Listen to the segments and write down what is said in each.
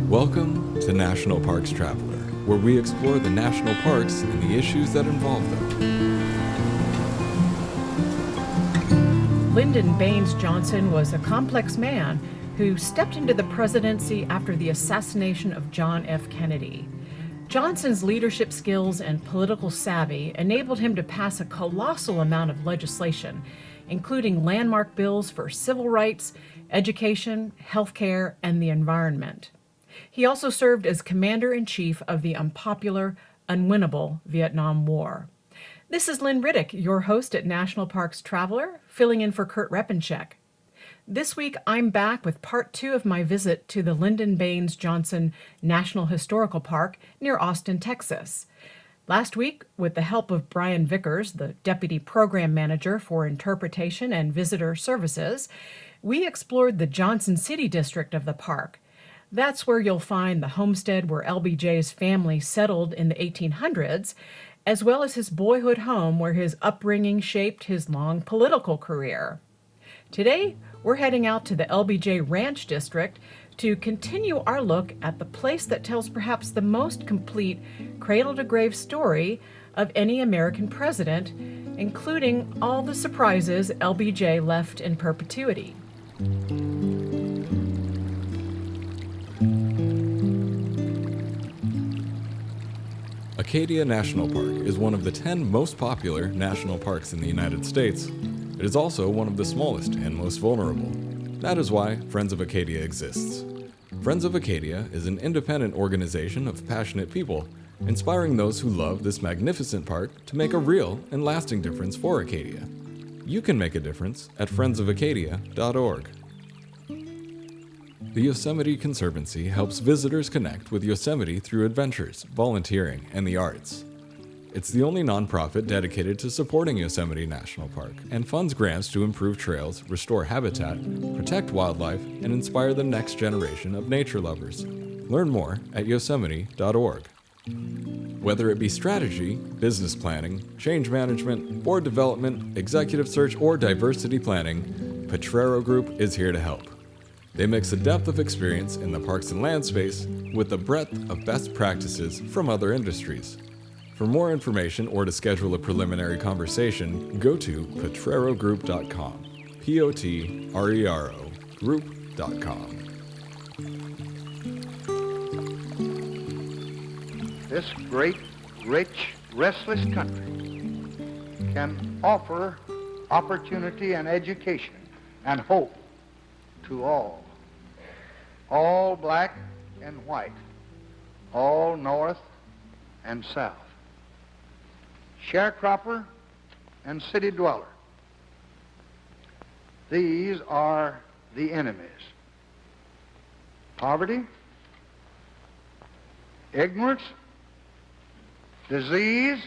Welcome to National Parks Traveler, where we explore the national parks and the issues that involve them. Lyndon Baines Johnson was a complex man who stepped into the presidency after the assassination of John F. Kennedy. Johnson's leadership skills and political savvy enabled him to pass a colossal amount of legislation, including landmark bills for civil rights, education, healthcare, and the environment. He also served as commander-in-chief of the unpopular, unwinnable Vietnam War. This is Lynn Riddick, your host at National Parks Traveler, filling in for Kurt Repenschek. This week, I'm back with part 2 of my visit to the Lyndon Baines Johnson National Historical Park near Austin, Texas. Last week, with the help of Brian Vickers, the Deputy Program Manager for Interpretation and Visitor Services, we explored the Johnson City District of the park. That's where you'll find the homestead where LBJ's family settled in the 1800s, as well as his boyhood home where his upbringing shaped his long political career. Today, we're heading out to the LBJ Ranch district to continue our look at the place that tells perhaps the most complete cradle-to-grave story of any American president, including all the surprises LBJ left in perpetuity. Acadia National Park is one of the 10 most popular national parks in the United States. It is also one of the smallest and most vulnerable. That is why Friends of Acadia exists. Friends of Acadia is an independent organization of passionate people, inspiring those who love this magnificent park to make a real and lasting difference for Acadia. You can make a difference at friendsofacadia.org. The Yosemite Conservancy helps visitors connect with Yosemite through adventures, volunteering, and the arts. It's the only nonprofit dedicated to supporting Yosemite National Park and funds grants to improve trails, restore habitat, protect wildlife, and inspire the next generation of nature lovers. Learn more at yosemite.org. Whether it be strategy, business planning, change management, board development, executive search, or diversity planning, Potrero Group is here to help. They mix the depth of experience in the parks and land space with the breadth of best practices from other industries. For more information or to schedule a preliminary conversation, go to potrerogroup.com. Potrero group.com. This great, rich, restless country can offer opportunity and education and hope to all black and white, all north and south, sharecropper and city dweller. These are the enemies. Poverty, ignorance, disease,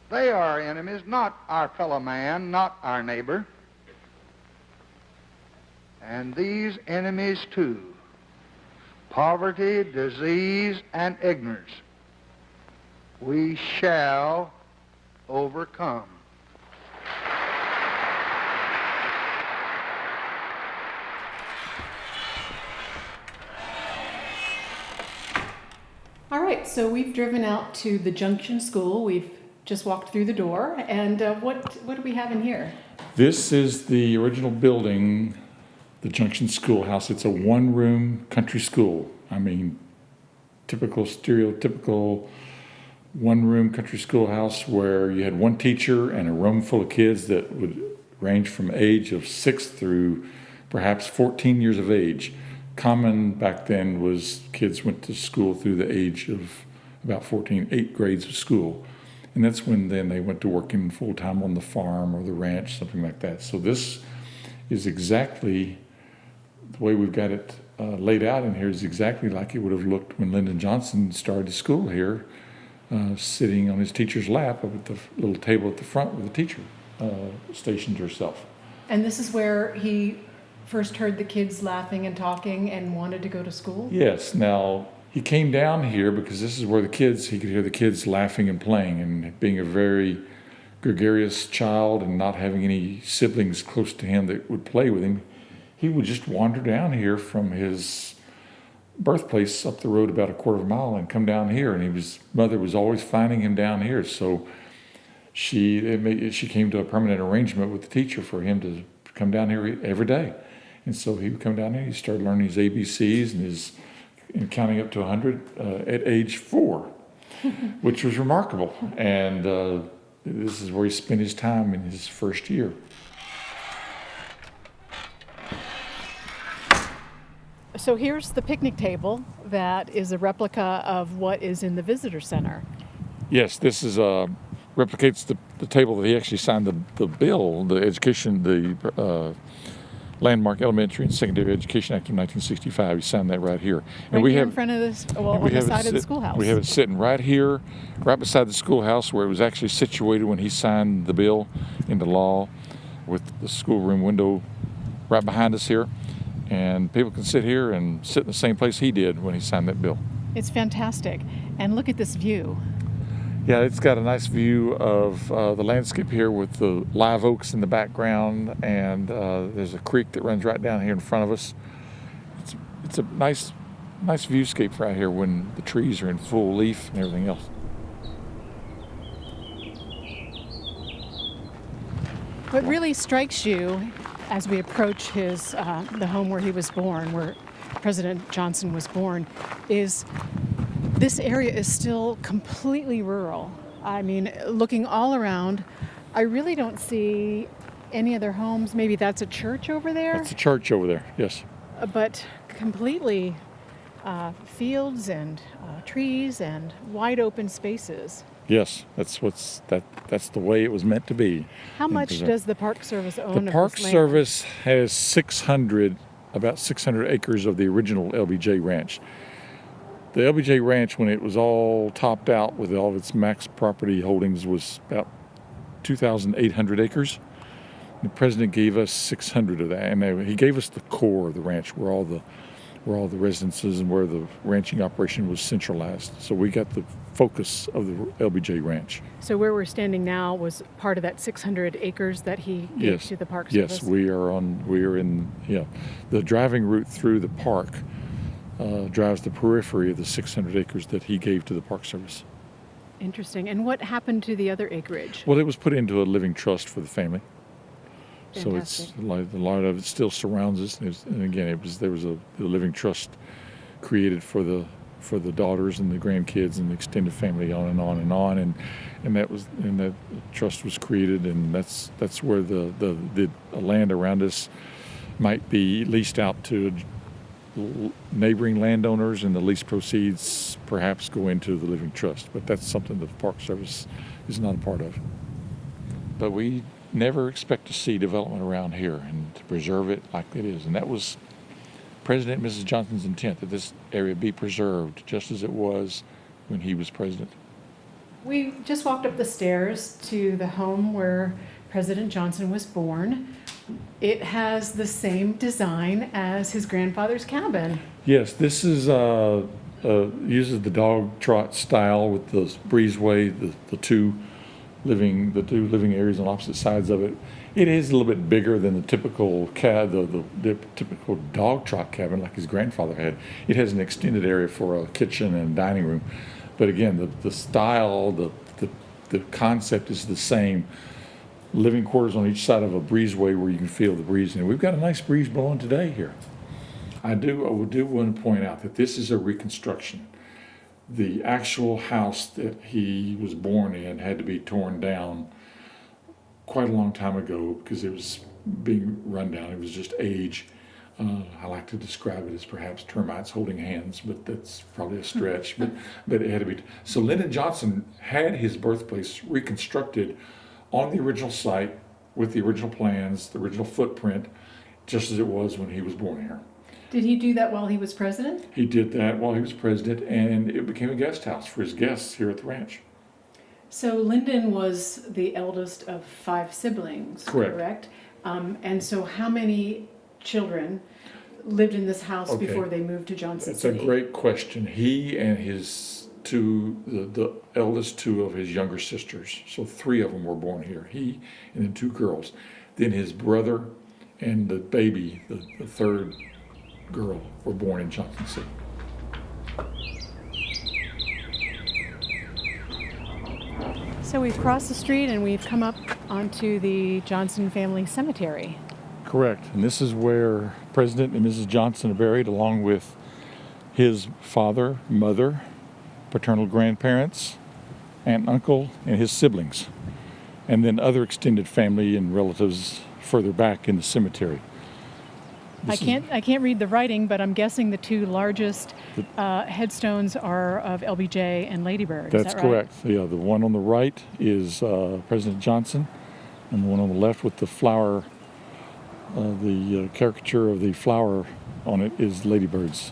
they are our enemies, not our fellow man, not our neighbor. And these enemies too, poverty, disease, and ignorance, we shall overcome. All right, so we've driven out to the Junction School. We've just walked through the door, and what do we have in here? This is the original building, the Junction Schoolhouse. It's a one-room country school. I mean, typical, stereotypical one-room country schoolhouse where you had one teacher and a room full of kids that would range from age of 6 through perhaps 14 years of age. Common back then was kids went to school through the age of about 14, 8 grades of school. And that's when then they went to working full-time on the farm or the ranch, something like that. So this is exactly the way we've got it laid out in here is exactly like it would have looked when Lyndon Johnson started school here, sitting on his teacher's lap up at the little table at the front where the teacher stationed herself. And this is where he first heard the kids laughing and talking and wanted to go to school? Yes. Now, he came down here because this is where he could hear the kids laughing and playing, and being a very gregarious child and not having any siblings close to him that would play with him, he would just wander down here from his birthplace up the road about a quarter of a mile and come down here, and his mother was always finding him down here. So she came to a permanent arrangement with the teacher for him to come down here every day. And so he would come down here, he started learning his ABCs and counting up to 100 at age 4, which was remarkable. And this is where he spent his time in his first year. So here's the picnic table that is a replica of what is in the visitor center. Yes, this is replicates the table that he actually signed the bill, the education, the Landmark Elementary and Secondary Education Act of 1965. He signed that right here. And we have in front of this, on the side of the schoolhouse. We have it sitting right here, right beside the schoolhouse, where it was actually situated when he signed the bill into law, with the schoolroom window right behind us here. And people can sit here and sit in the same place he did when he signed that bill. It's fantastic. And look at this view. Yeah, it's got a nice view of the landscape here with the live oaks in the background, and there's a creek that runs right down here in front of us. It's a nice viewscape right here when the trees are in full leaf and everything else. What really strikes you as we approach his the home where he was born, where President Johnson was born, is this area is still completely rural. I mean, looking all around, I really don't see any other homes. Maybe that's a church over there? That's a church over there, yes. But completely fields and trees and wide open spaces. Yes, that's the way it was meant to be. How much does the Park Service own? The Park Service has about 600 acres of the original LBJ Ranch. The LBJ Ranch, when it was all topped out with all of its max property holdings, was about 2,800 acres. The president gave us 600 of that, and he gave us the core of the ranch, where all the residences and where the ranching operation was centralized. So we got the focus of the LBJ Ranch. So where we're standing now was part of that 600 acres that he gave to the Park Service? Yes, we are in the driving route through the park drives the periphery of the 600 acres that he gave to the Park Service. Interesting. And what happened to the other acreage? Well, it was put into a living trust for the family. Fantastic. So a lot of it still surrounds us. And again, there was a living trust created for the daughters and the grandkids and the extended family, on and on and on. And that trust was created, and that's where the land around us might be leased out to neighboring landowners, and the lease proceeds perhaps go into the living trust. But that's something that the Park Service is not a part of. But we never expect to see development around here, and to preserve it like it is. And that was President and Mrs. Johnson's intent, that this area be preserved just as it was when he was president. We just walked up the stairs to the home where President Johnson was born. It has the same design as his grandfather's cabin. Yes, this is uses the dog trot style with the breezeway, the two living areas on opposite sides of it. It is a little bit bigger than the typical the typical dog trot cabin like his grandfather had. It has an extended area for a kitchen and dining room, but again, the style, the concept is the same. Living quarters on each side of a breezeway where you can feel the breeze. And we've got a nice breeze blowing today here. I do want to point out that this is a reconstruction. The actual house that he was born in had to be torn down quite a long time ago because it was being run down. It was just age. I like to describe it as perhaps termites holding hands, but that's probably a stretch. But it had to be. So Lyndon Johnson had his birthplace reconstructed on the original site with the original plans, the original footprint, just as it was when he was born here. Did he do that while he was president? He did that while he was president, and it became a guest house for his guests here at the ranch. So Lyndon was the eldest of 5 siblings, correct? And so how many children lived in this house before they moved to Johnson City? That's a great question. He and his the eldest 2 of his younger sisters, so 3 of them were born here. He and then 2 girls. Then his brother and the baby, the third girl, were born in Johnson City. So we've crossed the street and we've come up onto the Johnson family cemetery. Correct. And this is where President and Mrs. Johnson are buried, along with his father, mother, paternal grandparents, aunt, uncle, and his siblings, and then other extended family and relatives further back in the cemetery. I can't read the writing, but I'm guessing the two largest headstones are of LBJ and Lady Bird. That's is that right? correct. Yeah, the one on the right is President Johnson, and the one on the left with the flower, the caricature of the flower on it is Lady Bird's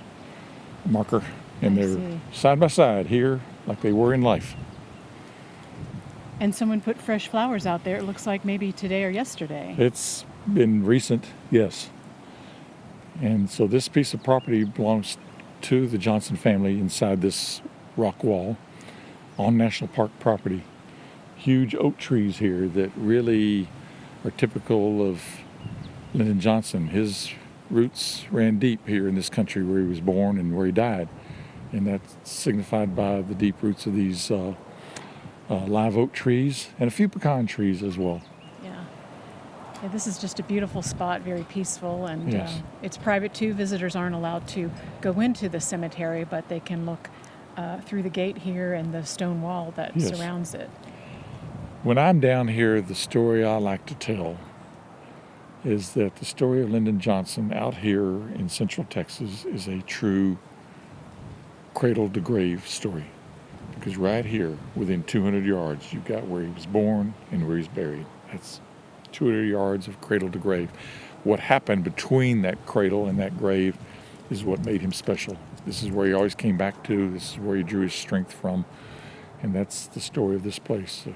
marker. And they're side by side here like they were in life. And someone put fresh flowers out there. It looks like maybe today or yesterday. It's been recent, yes. And so this piece of property belongs to the Johnson family inside this rock wall on National Park property. Huge oak trees here that really are typical of Lyndon Johnson. His roots ran deep here in this country where he was born and where he died. And that's signified by the deep roots of these live oak trees and a few pecan trees as well. Yeah, this is just a beautiful spot, very peaceful, and Yes. it's private too. Visitors aren't allowed to go into the cemetery, but they can look through the gate here and the stone wall that Yes. surrounds it. When I'm down here, the story I like to tell is that the story of Lyndon Johnson out here in Central Texas is a true cradle to grave story. Because right here, within 200 yards, you've got where he was born and where he's buried. That's 200 yards of cradle to grave. What happened between that cradle and that grave is what made him special. This is where he always came back to. This is where he drew his strength from. And that's the story of this place, a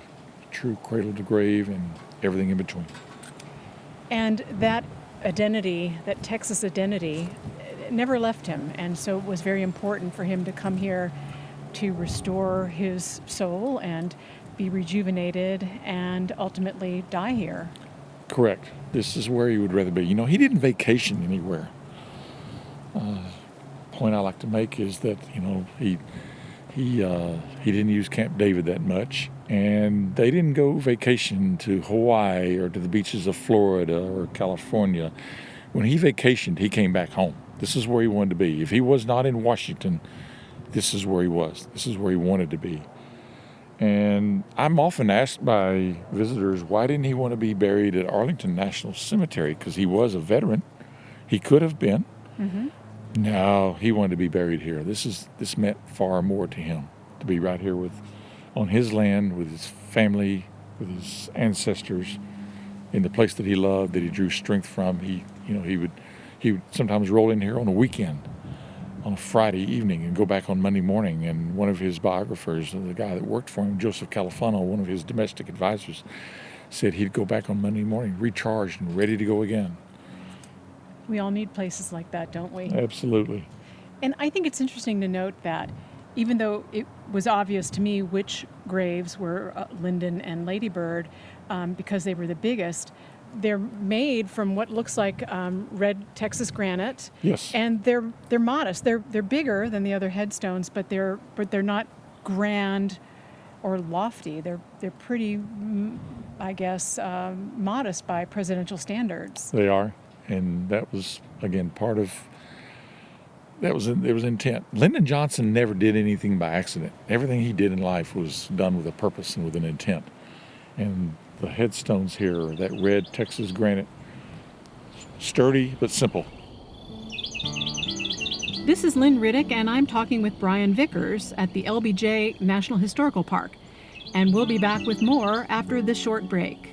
true cradle to grave and everything in between. And that identity, that Texas identity, never left him. And so it was very important for him to come here to restore his soul and be rejuvenated and ultimately die here. Correct. This is where he would rather be. You know, he didn't vacation anywhere. Point I like to make is that, you know, he didn't use Camp David that much, and they didn't go vacation to Hawaii or to the beaches of Florida or California. When he vacationed, he came back home. This is where he wanted to be. If he was not in Washington, this is where he was. This is where he wanted to be. And I'm often asked by visitors, why didn't he want to be buried at Arlington National Cemetery? Because he was a veteran. He could have been. Mm-hmm. No, he wanted to be buried here. This meant far more to him, to be right here on his land, with his family, with his ancestors, in the place that he loved, that he drew strength from. He would sometimes roll in here on a weekend, on a Friday evening, and go back on Monday morning. And one of his biographers, the guy that worked for him, Joseph Califano, one of his domestic advisors, said he'd go back on Monday morning, recharged and ready to go again. We all need places like that, don't we? Absolutely. And I think it's interesting to note that even though it was obvious to me which graves were Lyndon and Lady Bird, because they were the biggest, they're made from what looks like red Texas granite. Yes. And they're modest. They're bigger than the other headstones, but they're not grand or lofty. They're pretty, I guess, modest by presidential standards. They are. And that was, again, part of, there was intent. Lyndon Johnson never did anything by accident. Everything he did in life was done with a purpose and with an intent. And the headstones here are that red Texas granite, sturdy but simple. This is Lynn Riddick, and I'm talking with Brian Vickers at the LBJ National Historical Park. And we'll be back with more after this short break.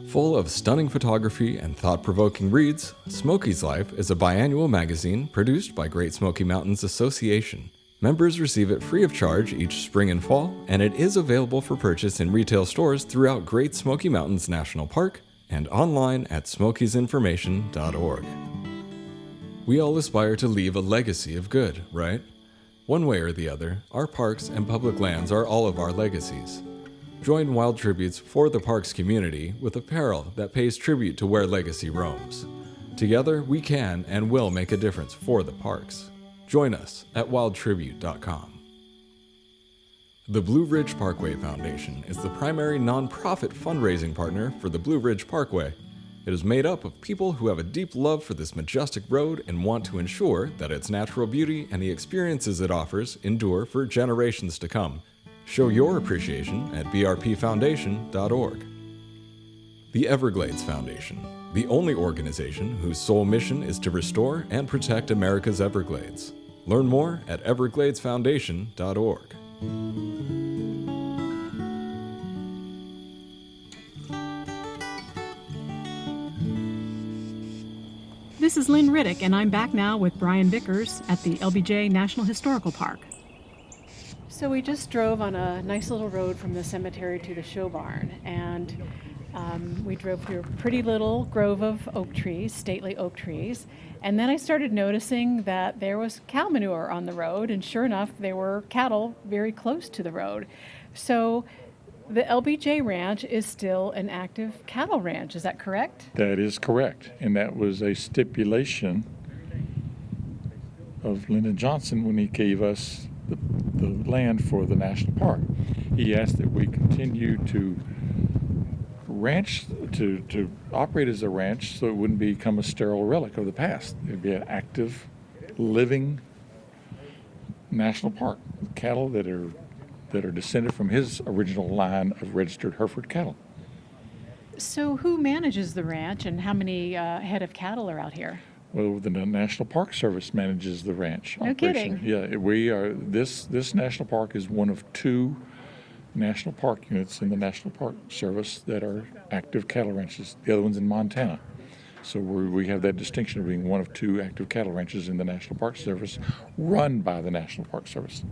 Full of stunning photography and thought-provoking reads, Smoky's Life is a biannual magazine produced by Great Smoky Mountains Association. Members receive it free of charge each spring and fall, and it is available for purchase in retail stores throughout Great Smoky Mountains National Park and online at smokiesinformation.org. We all aspire to leave a legacy of good, right? One way or the other, our parks and public lands are all of our legacies. Join Wild Tributes for the Parks community with apparel that pays tribute to where legacy roams. Together, we can and will make a difference for the parks. Join us at wildtribute.com. The Blue Ridge Parkway Foundation is the primary nonprofit fundraising partner for the Blue Ridge Parkway. It is made up of people who have a deep love for this majestic road and want to ensure that its natural beauty and the experiences it offers endure for generations to come. Show your appreciation at brpfoundation.org. The Everglades Foundation, the only organization whose sole mission is to restore and protect America's Everglades. Learn more at evergladesfoundation.org. This is Lynn Riddick, and I'm back now with Brian Vickers at the LBJ National Historical Park. So we just drove on a nice little road from the cemetery to the show barn, and we drove through a pretty little grove of oak trees, stately oak trees, and then I started noticing that there was cow manure on the road, and sure enough, there were cattle very close to the road. So the LBJ Ranch is still an active cattle ranch, is that correct? That is correct, and that was a stipulation of Lyndon Johnson when he gave us the land for the national park. He asked that we continue to ranch, to operate as a ranch so it wouldn't become a sterile relic of the past. It would be an active, living national park with cattle that are descended from his original line of registered Hereford cattle. So who manages the ranch, and how many head of cattle are out here? Well, the National Park Service manages the ranch No operation. kidding. Yeah, we are. This national park is one of two national park units in the National Park Service that are active cattle ranches. The other one's in Montana. So we have that distinction of being one of two active cattle ranches in the National Park Service, run by the National Park Service.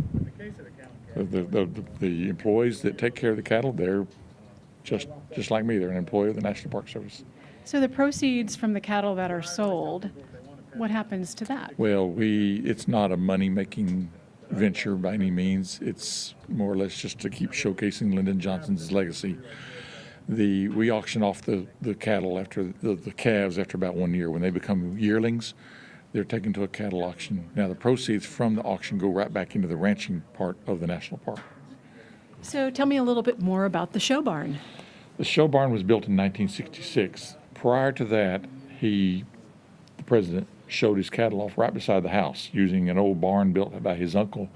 The employees that take care of the cattle, they're just like me. They're an employee of the National Park Service. So the proceeds from the cattle that are sold, what happens to that? Well, it's not a money-making venture by any means. It's more or less just to keep showcasing Lyndon Johnson's legacy. We auction off the cattle after the calves after about 1 year. When they become yearlings, they're taken to a cattle auction. Now, the proceeds from the auction go right back into the ranching part of the national park. So tell me a little bit more about the show barn. The show barn was built in 1966. Prior to that, the president, showed his cattle off right beside the house using an old barn built by his uncle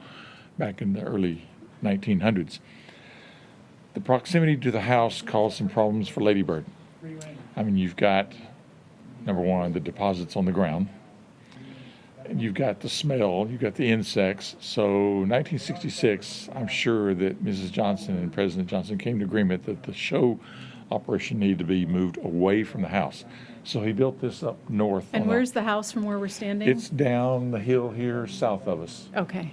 back in the early 1900s. The proximity to the house caused some problems for ladybird. I mean, you've got, number one, the deposits on the ground. And you've got the smell, you've got the insects. So 1966, I'm sure that Mrs. Johnson and President Johnson came to agreement that the show operation needed to be moved away from the house. So he built this up north. And where's the house from where we're standing? It's down the hill here south of us. Okay.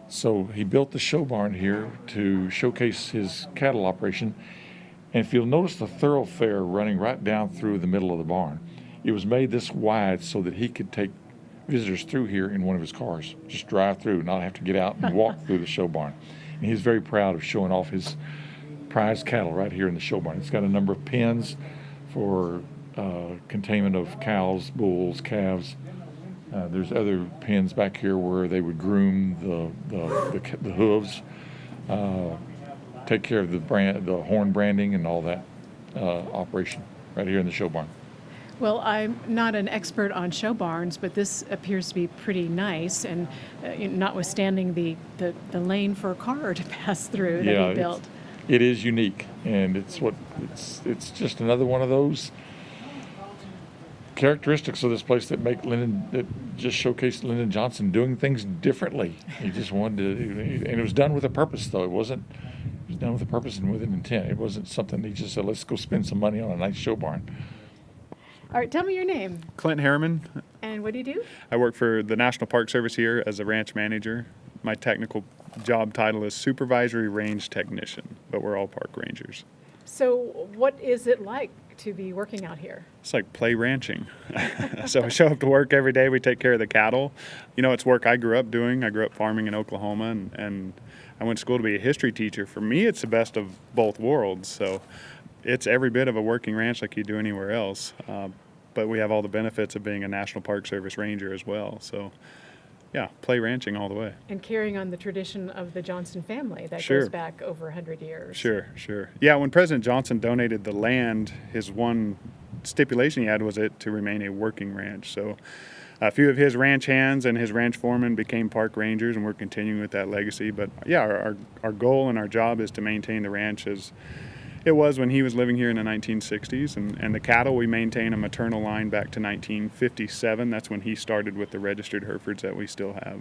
So he built the show barn here to showcase his cattle operation. And if you'll notice the thoroughfare running right down through the middle of the barn, it was made this wide so that he could take visitors through here in one of his cars, just drive through, not have to get out and walk through the show barn. And he's very proud of showing off his prized cattle right here in the show barn. It's got a number of pens for containment of cows, bulls, calves. There's other pens back here where they would groom the hooves, take care of the horn branding and all that operation right here in the show barn. Well, I'm not an expert on show barns, but this appears to be pretty nice, and notwithstanding the lane for a car to pass through that he built. It is unique, and it's just another one of those characteristics of this place that just showcased Lyndon Johnson doing things differently. He just wanted to, and it was done with a purpose, though. It was done with a purpose and with an intent. It wasn't something he just said, let's go spend some money on a nice show barn. All right, tell me your name. Clint Harriman. And what do you do? I work for the National Park Service here as a ranch manager. My technical job title is Supervisory Range Technician, but we're all park rangers. So what is it like to be working out here? It's like play ranching. So we show up to work every day. We take care of the cattle. You know, it's work I grew up doing. I grew up farming in Oklahoma, and I went to school to be a history teacher. For me, it's the best of both worlds. So it's every bit of a working ranch like you do anywhere else. But we have all the benefits of being a National Park Service ranger as well. So yeah, play ranching all the way. And carrying on the tradition of the Johnson family that Sure. goes back over 100 years. Sure. Yeah, when President Johnson donated the land, his one stipulation he had was it to remain a working ranch. So a few of his ranch hands and his ranch foremen became park rangers, and we're continuing with that legacy. But yeah, our goal and our job is to maintain the ranch as it was when he was living here in the 1960s. And the cattle, we maintain a maternal line back to 1957. That's when he started with the registered Herefords that we still have.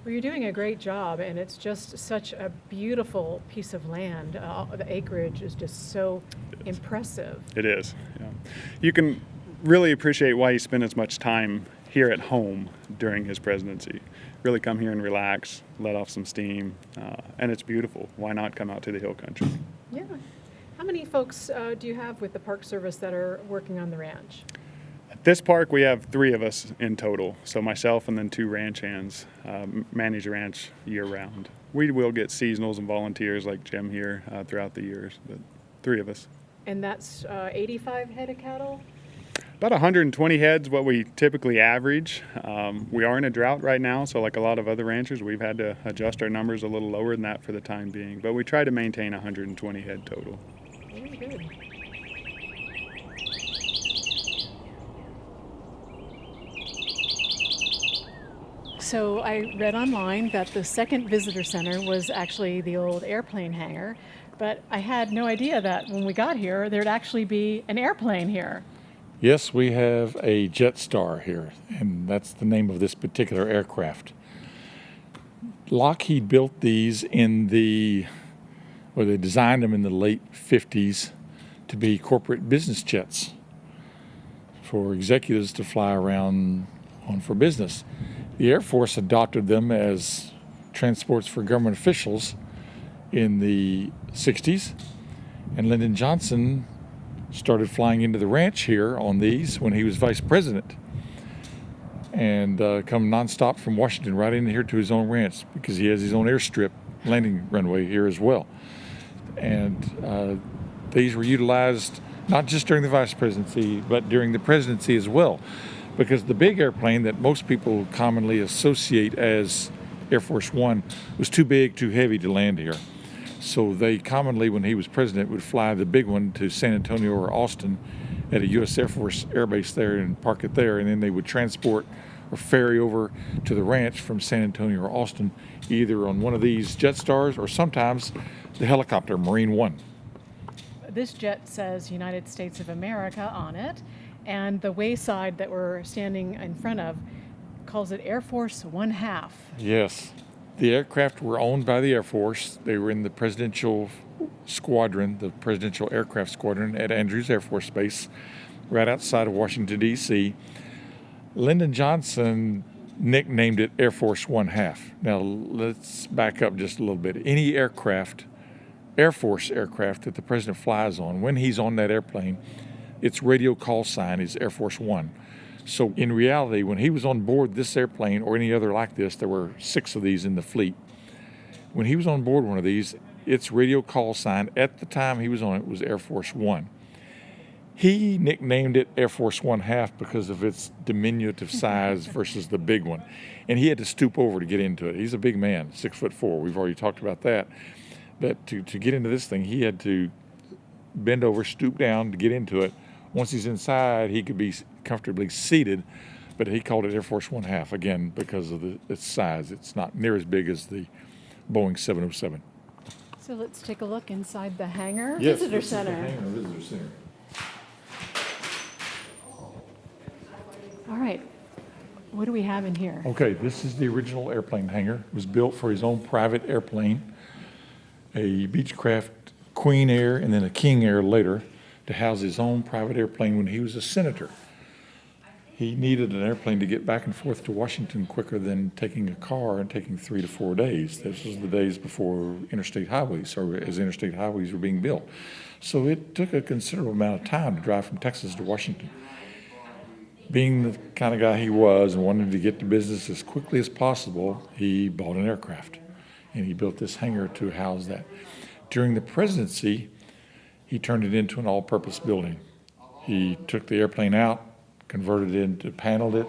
Well, you're doing a great job, and it's just such a beautiful piece of land. The acreage is just so impressive. It is. Yeah. You can really appreciate why he spent as much time here at home during his presidency. Really come here and relax, let off some steam, and it's beautiful. Why not come out to the hill country? Yeah. How many folks do you have with the Park Service that are working on the ranch? At this park, we have 3 of us in total. So myself and then 2 ranch hands manage the ranch year-round. We will get seasonals and volunteers like Jim here throughout the years, but 3 of us. And that's 85 head of cattle? About 120 heads, what we typically average. We are in a drought right now, so like a lot of other ranchers, we've had to adjust our numbers a little lower than that for the time being. But we try to maintain 120 head total. Very good. So I read online that the second visitor center was actually the old airplane hangar, but I had no idea that when we got here, there'd actually be an airplane here. Yes, we have a Jetstar here, and that's the name of this particular aircraft. Lockheed built these they designed them in the late 50s to be corporate business jets for executives to fly around on for business. The Air Force adopted them as transports for government officials in the 60s, and Lyndon Johnson started flying into the ranch here on these when he was vice president, and come nonstop from Washington right in here to his own ranch because he has his own airstrip landing runway here as well. And these were utilized not just during the vice presidency, but during the presidency as well, because the big airplane that most people commonly associate as Air Force One was too big, too heavy to land here. So they commonly, when he was president, would fly the big one to San Antonio or Austin at a U.S. Air Force Air Base there and park it there, and then they would transport or ferry over to the ranch from San Antonio or Austin, either on one of these Jetstars or sometimes the helicopter, Marine One. This jet says United States of America on it, and the wayside that we're standing in front of calls it Air Force 1/2. Yes. The aircraft were owned by the Air Force. They were in the presidential squadron, the presidential aircraft squadron at Andrews Air Force Base, right outside of Washington, D.C. Lyndon Johnson nicknamed it Air Force 1/2. Now, let's back up just a little bit. Any aircraft, Air Force aircraft that the president flies on, when he's on that airplane, its radio call sign is Air Force One. So in reality, when he was on board this airplane or any other like this, there were 6 of these in the fleet. When he was on board one of these, its radio call sign at the time he was on it was Air Force One. He nicknamed it Air Force 1/2 because of its diminutive size versus the big one. And he had to stoop over to get into it. He's a big man, 6'4". We've already talked about that. But to get into this thing, he had to bend over, stoop down to get into it. Once he's inside, he could be comfortably seated, but he called it Air Force 1/2, again, because of its size. It's not near as big as the Boeing 707. So let's take a look inside the hangar Yes, visitor this is the center. hangar visitor center. All right. What do we have in here? Okay, this is the original airplane hangar. It was built for his own private airplane, a Beechcraft Queen Air and then a King Air later, to house his own private airplane when he was a senator. he needed an airplane to get back and forth to Washington quicker than taking a car and taking 3 to 4 days. This was the days before interstate highways, or as interstate highways were being built. So it took a considerable amount of time to drive from Texas to Washington. Being the kind of guy he was and wanting to get to business as quickly as possible, he bought an aircraft, and he built this hangar to house that. During the presidency, he turned it into an all-purpose building. He took the airplane out, converted it into, paneled it,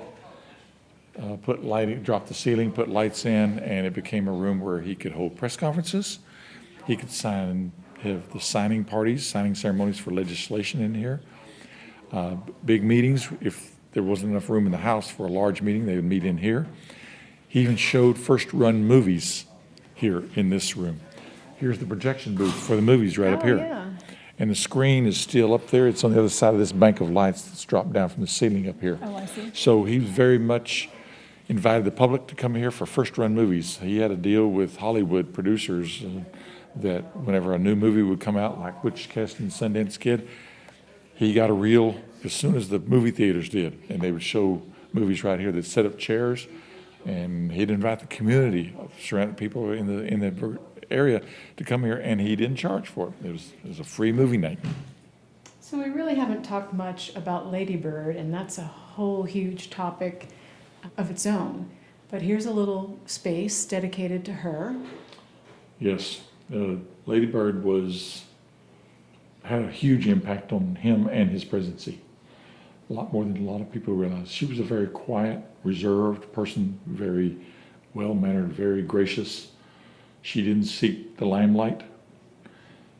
put lighting, dropped the ceiling, put lights in, and it became a room where he could hold press conferences. He could have the signing parties, signing ceremonies for legislation in here. Big meetings, if there wasn't enough room in the house for a large meeting, they would meet in here. He even showed first-run movies here in this room. Here's the projection booth for the movies right up here. Yeah. And the screen is still up there. It's on the other side of this bank of lights that's dropped down from the ceiling up here. Oh, I see. So he very much invited the public to come here for first-run movies. He had a deal with Hollywood producers that whenever a new movie would come out, like Witch Cast and Sundance Kid, he got a reel as soon as the movie theaters did, and they would show movies right here. They'd set up chairs, and he'd invite the community, surrounding people in the area to come here, and he didn't charge for it. It was a free movie night. So we really haven't talked much about Lady Bird, and that's a whole huge topic of its own. But here's a little space dedicated to her. Yes, Lady Bird had a huge impact on him and his presidency. A lot more than a lot of people realize. She was a very quiet, reserved person, very well-mannered, very gracious. She didn't seek the limelight,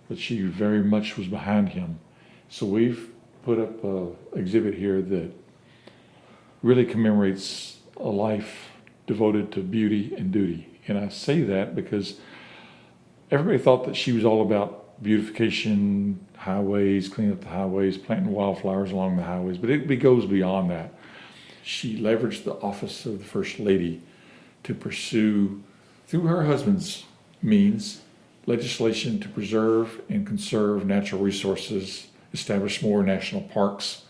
but she very much was behind him. So we've put up an exhibit here that really commemorates a life devoted to beauty and duty. And I say that because everybody thought that she was all about beautification, highways, cleaning up the highways, planting wildflowers along the highways, but it goes beyond that. She leveraged the office of the First Lady to pursue, through her husband's means, legislation to preserve and conserve natural resources, establish more national parks,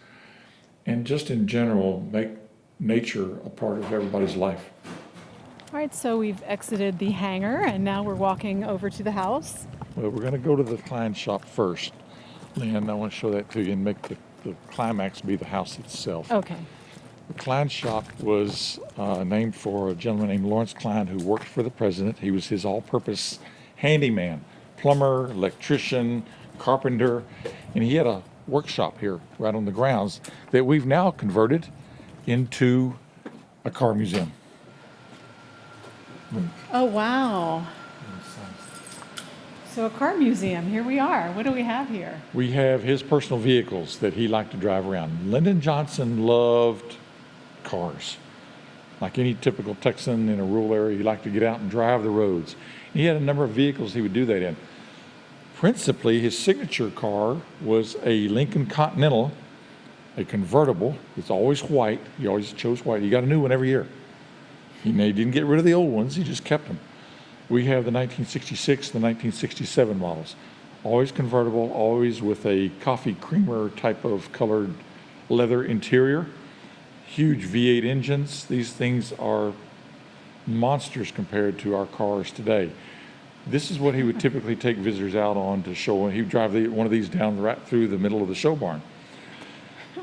and just in general make nature a part of everybody's life. All right, so we've exited the hangar, and now we're walking over to the house. Well, we're going to go to the Klein shop first. Lynn, I want to show that to you and make the climax be the house itself. Okay. The Klein shop was named for a gentleman named Lawrence Klein who worked for the president. He was his all-purpose handyman, plumber, electrician, carpenter, and he had a workshop here right on the grounds that we've now converted into a car museum. Oh, wow. So a car museum, here we are. What do we have here? We have his personal vehicles that he liked to drive around. Lyndon Johnson loved cars. Like any typical Texan in a rural area, he liked to get out and drive the roads. He had a number of vehicles he would do that in. Principally, his signature car was a Lincoln Continental, a convertible. It's always white. He always chose white. He got a new one every year. He didn't get rid of the old ones. He just kept them. We have the 1966, the 1967 models. Always convertible, always with a coffee creamer type of colored leather interior. Huge V8 engines. These things are monsters compared to our cars today. This is what he would typically take visitors out on to show. He would drive one of these down right through the middle of the show barn.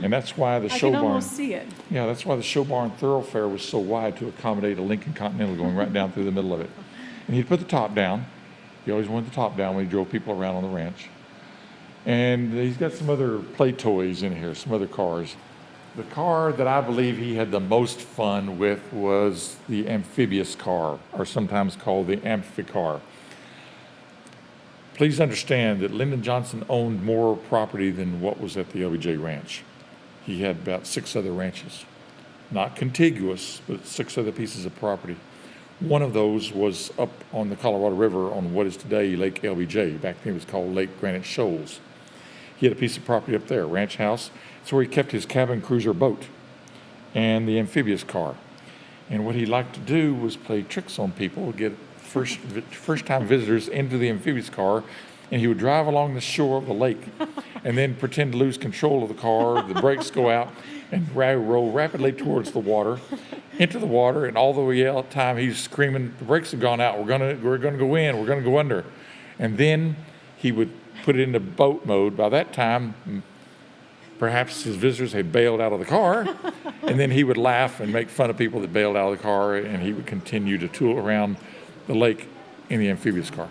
And that's why the show barn. I can almost see it. Yeah, that's why the show barn thoroughfare was so wide to accommodate a Lincoln Continental going right down through the middle of it. And he'd put the top down. He always wanted the top down when he drove people around on the ranch. And he's got some other play toys in here, some other cars. The car that I believe he had the most fun with was the amphibious car, or sometimes called the amphicar. Please understand that Lyndon Johnson owned more property than what was at the LBJ Ranch. He had about 6 other ranches, not contiguous, but 6 other pieces of property. One of those was up on the Colorado River on what is today Lake LBJ. Back then it was called Lake Granite Shoals. He had a piece of property up there, ranch house. It's where he kept his cabin cruiser boat and the amphibious car. And what he liked to do was play tricks on people, get first-time visitors into the amphibious car And he would drive along the shore of the lake and then pretend to lose control of the car. The brakes go out and roll rapidly towards the water, into the water, and all the way all the time he's screaming, the brakes have gone out, we're gonna go in, we're gonna go under. And then he would put it into boat mode. By that time, perhaps his visitors had bailed out of the car, and then he would laugh and make fun of people that bailed out of the car, and he would continue to tool around the lake in the amphibious car.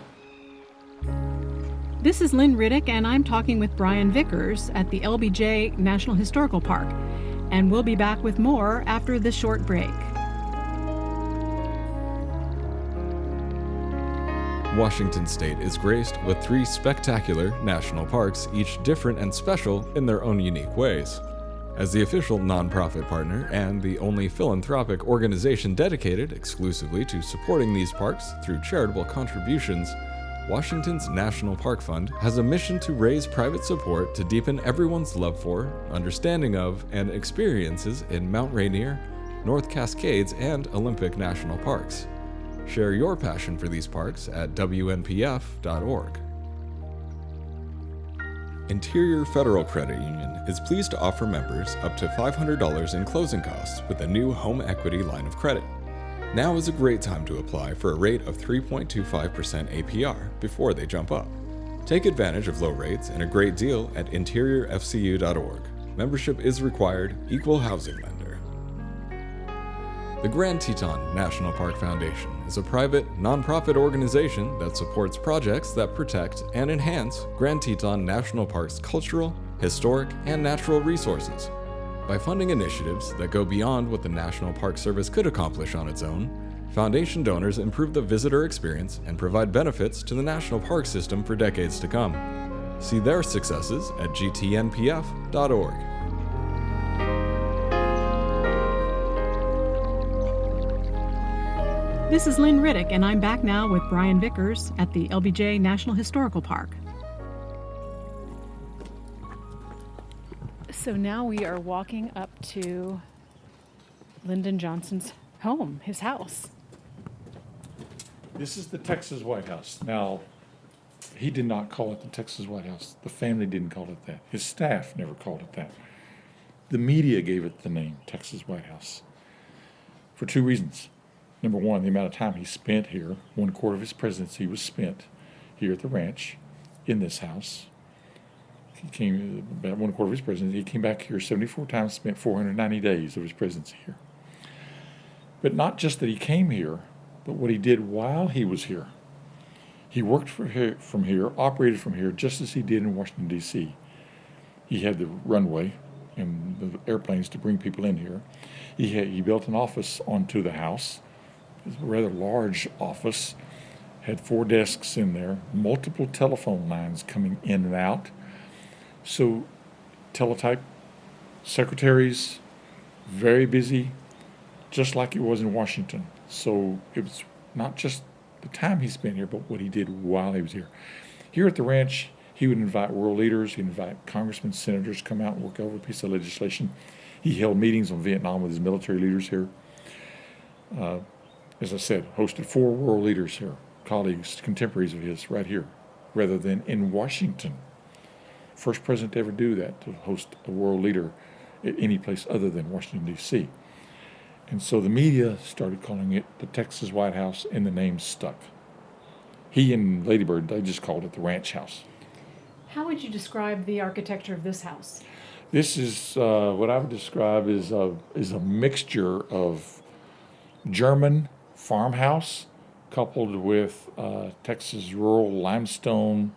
This is Lynn Riddick, and I'm talking with Brian Vickers at the LBJ National Historical Park. And we'll be back with more after this short break. Washington State is graced with 3 spectacular national parks, each different and special in their own unique ways. As the official nonprofit partner and the only philanthropic organization dedicated exclusively to supporting these parks through charitable contributions, Washington's National Park Fund has a mission to raise private support to deepen everyone's love for, understanding of, and experiences in Mount Rainier, North Cascades, and Olympic National Parks. Share your passion for these parks at WNPF.org. Interior Federal Credit Union is pleased to offer members up to $500 in closing costs with a new home equity line of credit. Now is a great time to apply for a rate of 3.25% APR before they jump up. Take advantage of low rates and a great deal at interiorfcu.org. Membership is required, equal housing lender. The Grand Teton National Park Foundation is a private, nonprofit organization that supports projects that protect and enhance Grand Teton National Park's cultural, historic, and natural resources. By funding initiatives that go beyond what the National Park Service could accomplish on its own, Foundation donors improve the visitor experience and provide benefits to the National Park System for decades to come. See their successes at gtnpf.org. This is Lynn Riddick, and I'm back now with Brian Vickers at the LBJ National Historical Park. So now we are walking up to Lyndon Johnson's home, his house. This is the Texas White House. Now, he did not call it the Texas White House. The family didn't call it that. His staff never called it that. The media gave it the name Texas White House for 2 reasons. Number one, the amount of time he spent here. 1/4 of his presidency was spent here at the ranch in this house. He came about 1/4 of his presidency. He came back here 74 times, spent 490 days of his presidency here. But not just that he came here, but what he did while he was here. He worked from here, operated from here, just as he did in Washington, D.C. He had the runway and the airplanes to bring people in here. He built an office onto the house. It was a rather large office, had 4 desks in there, multiple telephone lines coming in and out. So teletype, secretaries, very busy, just like it was in Washington. So it was not just the time he spent here, but what he did while he was here. Here at the ranch, he would invite world leaders, he'd invite congressmen, senators come out and work over a piece of legislation. He held meetings on Vietnam with his military leaders here. As I said, hosted 4 world leaders here, colleagues, contemporaries of his right here, rather than in Washington. First president to ever do that, to host a world leader at any place other than Washington, D.C. And so the media started calling it the Texas White House, and the name stuck. He and Lady Bird, they just called it the Ranch House. How would you describe the architecture of this house? This is what I would describe is a mixture of German farmhouse coupled with Texas rural limestone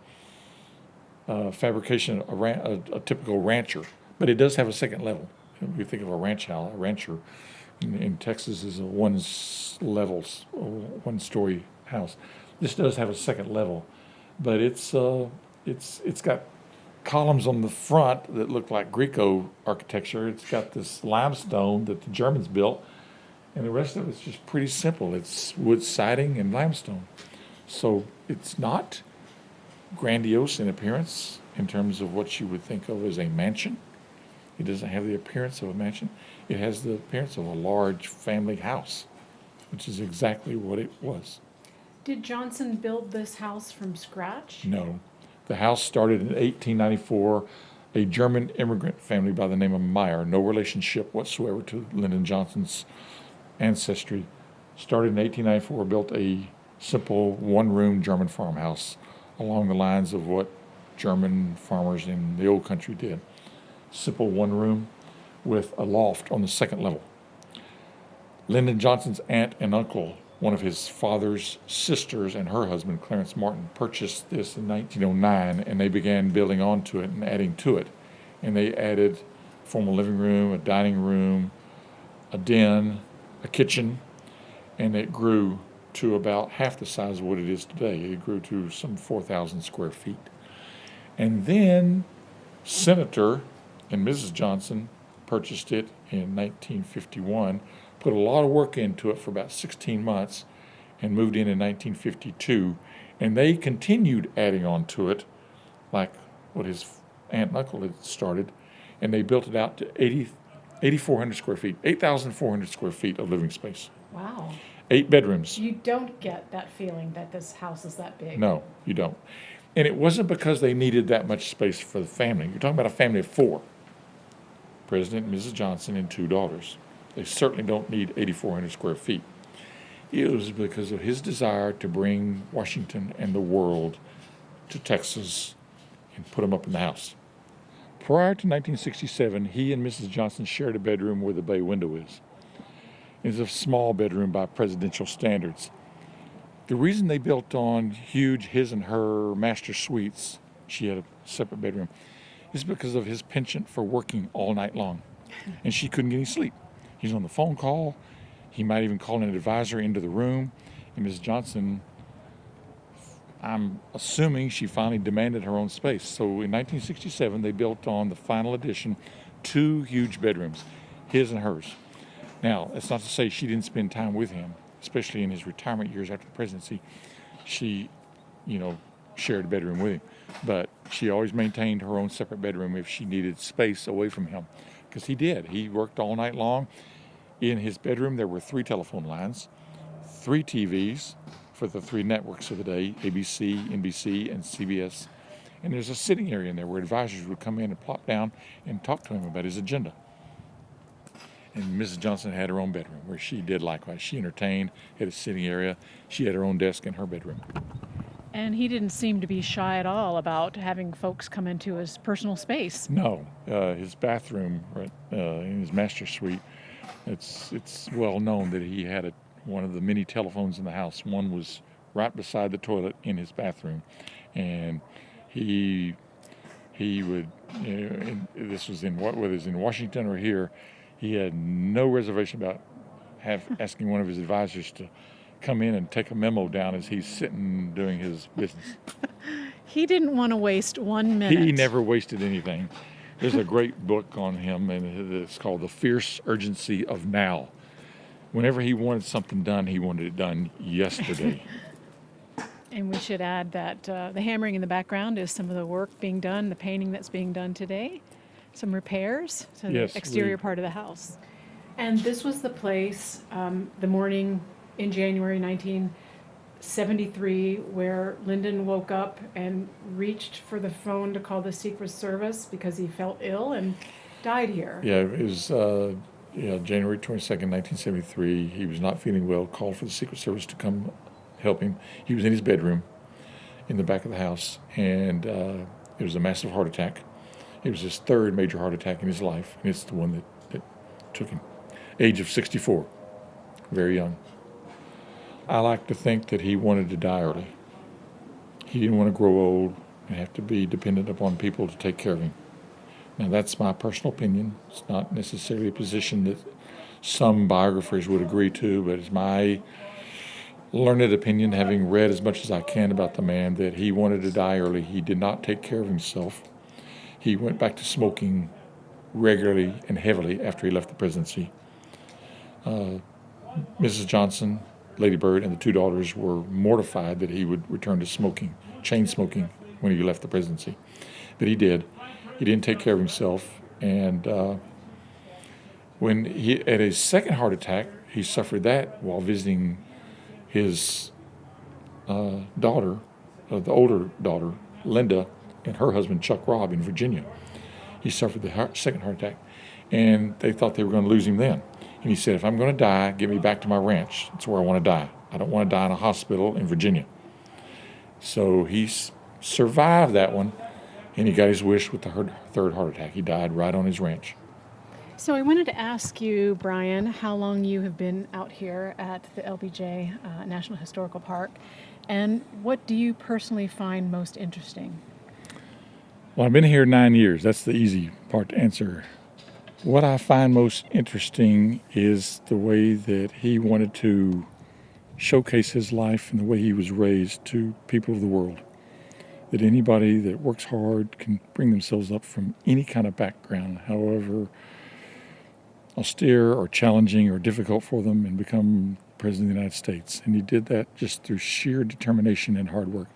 fabrication, a typical rancher. But it does have a second level. If you think of a rancher in Texas is a one-story house. This does have a second level, but it's got columns on the front that look like Greco architecture. It's got this limestone that the Germans built, and the rest of it's just pretty simple. It's wood siding and limestone. So it's not grandiose in appearance in terms of what you would think of as a mansion. It doesn't have the appearance of a mansion. It has the appearance of a large family house, which is exactly what it was. Did Johnson build this house from scratch? No. The house started in 1894. A German immigrant family by the name of Meyer, no relationship whatsoever to Lyndon Johnson's ancestry, started in 1894, built a simple one-room German farmhouse along the lines of what German farmers in the old country did. Simple one room with a loft on the second level. Lyndon Johnson's aunt and uncle, one of his father's sisters and her husband, Clarence Martin, purchased this in 1909, and they began building onto it and adding to it. And they added a formal living room, a dining room, a den, a kitchen, and it grew to about half the size of what it is today. It grew to some 4,000 square feet. And then Senator and Mrs. Johnson purchased it in 1951, put a lot of work into it for about 16 months, and moved in 1952. And they continued adding on to it, like what his aunt and uncle had started, and they built it out to 8,400 square feet, 8,400 square feet of living space. Wow. 8 bedrooms. You don't get that feeling that this house is that big. No, you don't. And it wasn't because they needed that much space for the family. You're talking about a family of 4. President and Mrs. Johnson and 2 daughters. They certainly don't need 8,400 square feet. It was because of his desire to bring Washington and the world to Texas and put them up in the house. Prior to 1967, he and Mrs. Johnson shared a bedroom where the bay window is. It's a small bedroom by presidential standards. The reason they built on huge his and her master suites, she had a separate bedroom, is because of his penchant for working all night long. And she couldn't get any sleep. He's on the phone call. He might even call an advisor into the room. And Ms. Johnson, I'm assuming she finally demanded her own space. So in 1967, they built on the final addition 2 huge bedrooms, his and hers. Now, that's not to say she didn't spend time with him, especially in his retirement years after the presidency. She, shared a bedroom with him. But she always maintained her own separate bedroom if she needed space away from him. Because he did. He worked all night long. In his bedroom, there were 3 telephone lines, 3 TVs for the 3 networks of the day, ABC, NBC, and CBS. And there's a sitting area in there where advisors would come in and plop down and talk to him about his agenda. And Mrs. Johnson had her own bedroom where she did likewise. She entertained, had a sitting area. She had her own desk in her bedroom. And he didn't seem to be shy at all about having folks come into his personal space. No, his bathroom in his master suite, it's well known that he had one of the many telephones in the house. One was right beside the toilet in his bathroom, and he would, this was whether it was in Washington or here, he had no reservation about asking one of his advisors to come in and take a memo down as he's sitting doing his business. He didn't want to waste 1 minute. He never wasted anything. There's a great book on him, and it's called The Fierce Urgency of Now. Whenever he wanted something done, he wanted it done yesterday. And we should add that the hammering in the background is some of the work being done, the painting that's being done today, some repairs to the exterior part of the house. And this was the place, the morning in January 1973, where Lyndon woke up and reached for the phone to call the Secret Service because he felt ill and died here. Yeah, it was January 22nd, 1973. He was not feeling well, called for the Secret Service to come help him. He was in his bedroom in the back of the house, and it was a massive heart attack. It was his 3rd major heart attack in his life, and it's the one that took him. Age of 64, very young. I like to think that he wanted to die early. He didn't want to grow old and have to be dependent upon people to take care of him. Now, that's my personal opinion. It's not necessarily a position that some biographers would agree to, but it's my learned opinion, having read as much as I can about the man, that he wanted to die early. He did not take care of himself. He went back to smoking regularly and heavily after he left the presidency. Mrs. Johnson, Lady Bird, and the 2 daughters were mortified that he would return to smoking, chain smoking, when he left the presidency. But he did. He didn't take care of himself. And when he had his 2nd heart attack, he suffered that while visiting his daughter, the older daughter, Linda, and her husband, Chuck Robb, in Virginia. He suffered the second heart attack, and they thought they were going to lose him then. And he said, if I'm going to die, get me back to my ranch. That's where I want to die. I don't want to die in a hospital in Virginia. So he survived that one, and he got his wish with the third heart attack. He died right on his ranch. So I wanted to ask you, Brian, how long you have been out here at the LBJ National Historical Park, and what do you personally find most interesting? Well, I've been here 9 years. That's the easy part to answer. What I find most interesting is the way that he wanted to showcase his life and the way he was raised to people of the world. That anybody that works hard can bring themselves up from any kind of background, however austere or challenging or difficult for them, and become President of the United States. And he did that just through sheer determination and hard work.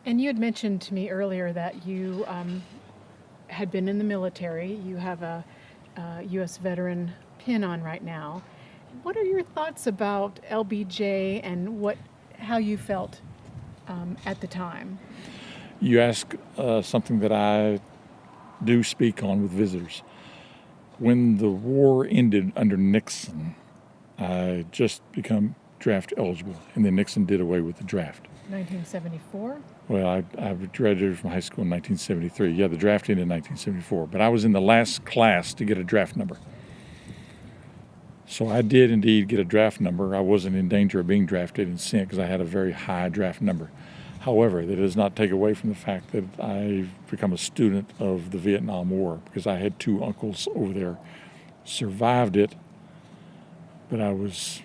And you had mentioned to me earlier that you had been in the military. You have a U.S. veteran pin on right now. What are your thoughts about LBJ and how you felt at the time? You ask something that I do speak on with visitors. When the war ended under Nixon, I just become draft eligible, and then Nixon did away with the draft. 1974? Well, I graduated from high school in 1973. Yeah, the draft ended in 1974, but I was in the last class to get a draft number. So I did indeed get a draft number. I wasn't in danger of being drafted and sent because I had a very high draft number. However, that does not take away from the fact that I've become a student of the Vietnam War, because I had two uncles over there, survived it, but I was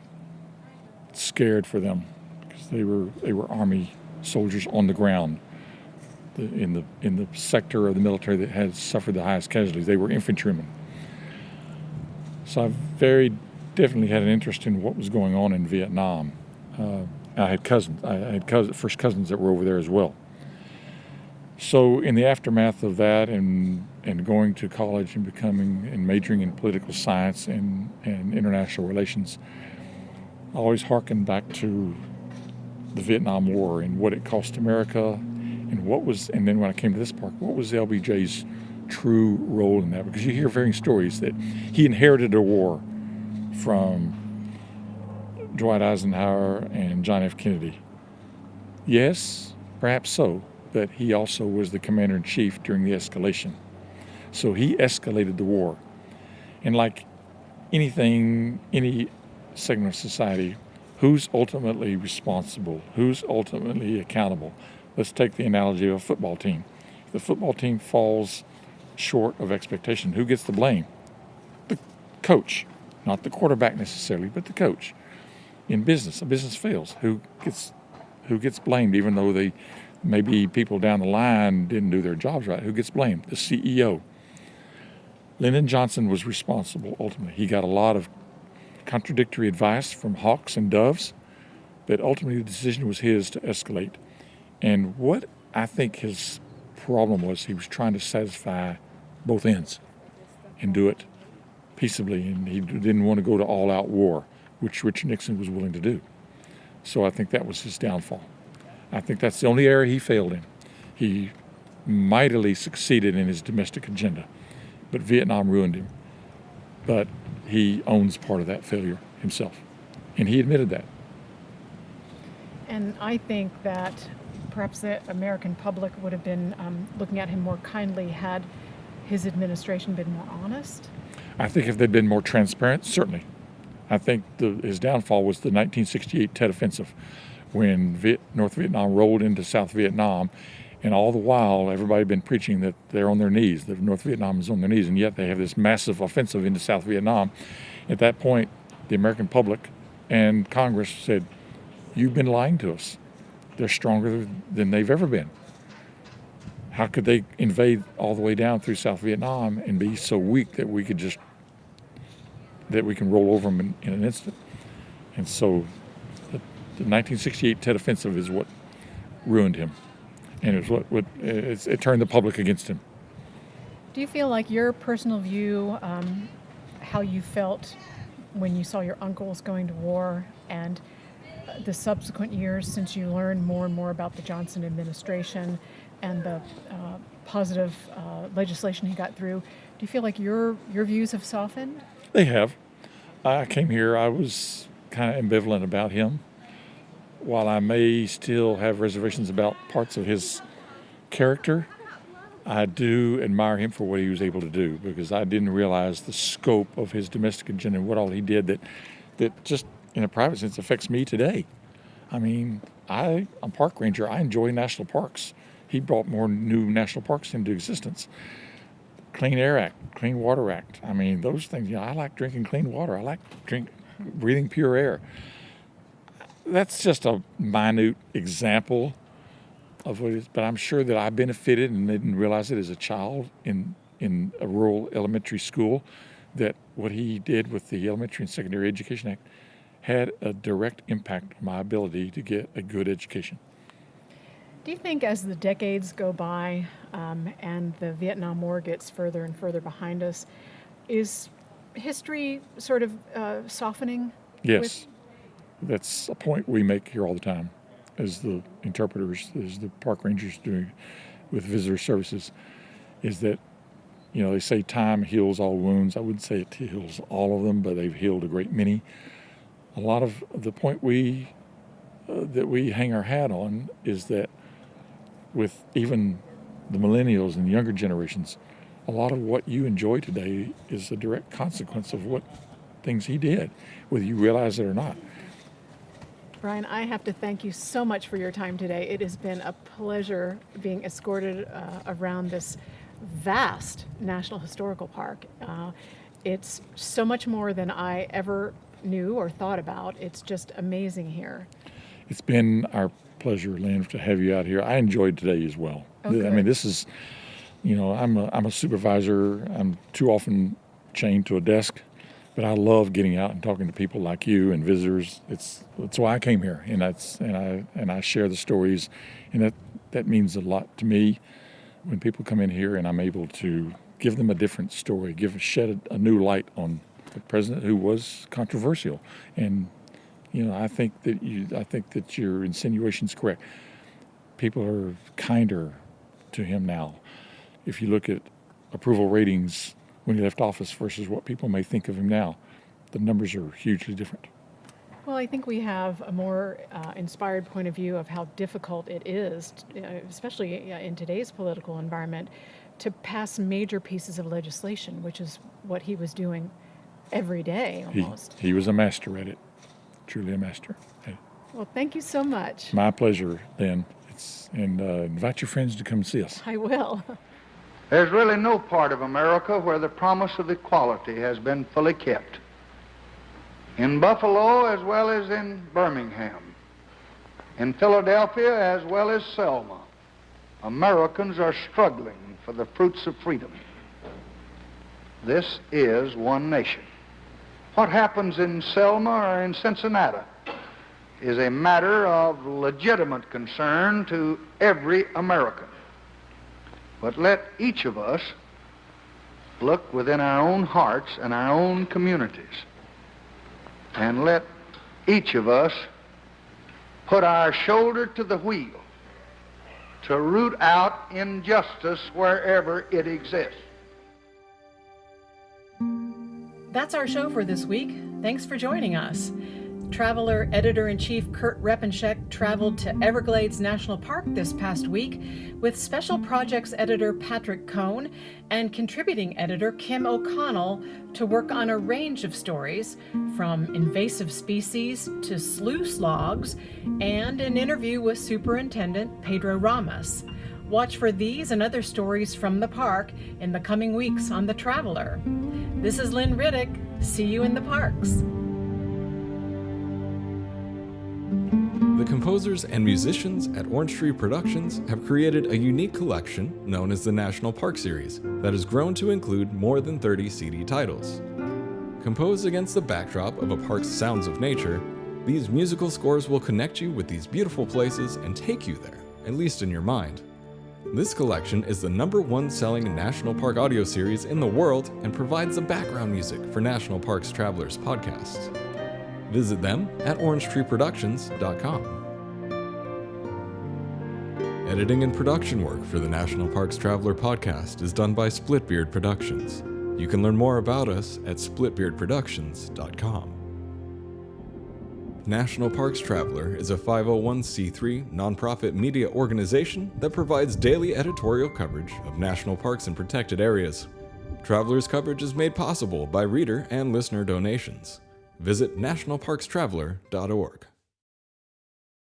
scared for them because they were Army soldiers on the ground in the sector of the military that had suffered the highest casualties. They were infantrymen. So I very definitely had an interest in what was going on in Vietnam. I had first cousins that were over there as well. So in the aftermath of that, and going to college and majoring in political science and international relations, I always hearkened back to the Vietnam War and what it cost America, and then when I came to this park, what was LBJ's true role in that? Because you hear varying stories that he inherited a war from Dwight Eisenhower and John F. Kennedy. Yes, perhaps so, but he also was the commander-in-chief during the escalation. So he escalated the war. And like anything, any segment of society, who's ultimately responsible? Who's ultimately accountable? Let's take the analogy of a football team. If the football team falls short of expectation, who gets the blame? The coach. Not the quarterback necessarily, but the coach. In business, a business fails. Who gets blamed, even though maybe people down the line didn't do their jobs right? Who gets blamed? The CEO. Lyndon Johnson was responsible ultimately. He got a lot of contradictory advice from hawks and doves, but ultimately the decision was his to escalate. And what I think his problem was, he was trying to satisfy both ends and do it peaceably, and he didn't want to go to all-out war, which Richard Nixon was willing to do. So I think that was his downfall. I think that's the only area he failed in. He mightily succeeded in his domestic agenda, but Vietnam ruined him. But he owns part of that failure himself, and he admitted that. And I think that perhaps the American public would have been looking at him more kindly had his administration been more honest. I think if they'd been more transparent, certainly. I think his downfall was the 1968 Tet Offensive, when North Vietnam rolled into South Vietnam, and all the while everybody had been preaching that they're on their knees, that North Vietnam is on their knees, and yet they have this massive offensive into South Vietnam. At that point, the American public and Congress said, "You've been lying to us. They're stronger than they've ever been. How could they invade all the way down through South Vietnam and be so weak that we can roll over them in an instant?" And so the 1968 Tet Offensive is what ruined him, and it turned the public against him. Do you feel like your personal view, how you felt when you saw your uncles going to war, and the subsequent years since you learned more and more about the Johnson administration, and the positive legislation he got through, do you feel like your views have softened? They have. I came here, I was kind of ambivalent about him. While I may still have reservations about parts of his character, I do admire him for what he was able to do, because I didn't realize the scope of his domestic agenda and what all he did that just in a private sense affects me today. I mean, I'm a park ranger. I enjoy national parks. He brought more new national parks into existence. Clean Air Act, Clean Water Act. I mean, those things, I like drinking clean water. I like breathing pure air. That's just a minute example of what it is, but I'm sure that I benefited and didn't realize it as a child in a rural elementary school, that what he did with the Elementary and Secondary Education Act had a direct impact on my ability to get a good education. Do you think as the decades go by and the Vietnam War gets further and further behind us, is history sort of softening? Yes. That's a point we make here all the time as the interpreters, as the park rangers doing with visitor services, is that, they say time heals all wounds. I wouldn't say it heals all of them, but they've healed a great many. A lot of the point that we hang our hat on is that with even the millennials and the younger generations, a lot of what you enjoy today is a direct consequence of what things he did, whether you realize it or not. Brian, I have to thank you so much for your time today. It has been a pleasure being escorted around this vast National Historical Park. It's so much more than I ever knew or thought about. It's just amazing here. It's been our pleasure, Lynn, to have you out here. I enjoyed today as well. Oh, good. I mean, this is, I'm a supervisor. I'm too often chained to a desk. But I love getting out and talking to people like you and visitors. That's why I came here, and I share the stories, and that means a lot to me when people come in here and I'm able to give them a different story, shed a new light on the president who was controversial. And I think that your insinuation's correct. People are kinder to him now. If you look at approval ratings when he left office versus what people may think of him now, the numbers are hugely different. Well, I think we have a more inspired point of view of how difficult it is, especially in today's political environment, to pass major pieces of legislation, which is what he was doing every day almost. He was a master at it, truly a master. Hey. Well, thank you so much. My pleasure, Lynn. And invite your friends to come see us. I will. There's really no part of America where the promise of equality has been fully kept. In Buffalo as well as in Birmingham, in Philadelphia as well as Selma, Americans are struggling for the fruits of freedom. This is one nation. What happens in Selma or in Cincinnati is a matter of legitimate concern to every American. But let each of us look within our own hearts and our own communities, and let each of us put our shoulder to the wheel to root out injustice wherever it exists. That's our show for this week. Thanks for joining us. Traveler Editor-in-Chief Kurt Repenshek traveled to Everglades National Park this past week with Special Projects Editor Patrick Cohn and Contributing Editor Kim O'Connell to work on a range of stories, from invasive species to sluice logs, and an interview with Superintendent Pedro Ramos. Watch for these and other stories from the park in the coming weeks on The Traveler. This is Lynn Riddick. See you in the parks. The composers and musicians at Orange Tree Productions have created a unique collection known as the National Park Series that has grown to include more than 30 CD titles. Composed against the backdrop of a park's sounds of nature, these musical scores will connect you with these beautiful places and take you there, at least in your mind. This collection is the #1 selling National Park audio series in the world and provides the background music for National Parks Travelers podcasts. Visit them at orangetreeproductions.com. Editing and production work for the National Parks Traveler podcast is done by Splitbeard Productions. You can learn more about us at splitbeardproductions.com. National Parks Traveler is a 501c3 nonprofit media organization that provides daily editorial coverage of national parks and protected areas. Traveler's coverage is made possible by reader and listener donations. Visit nationalparkstraveler.org.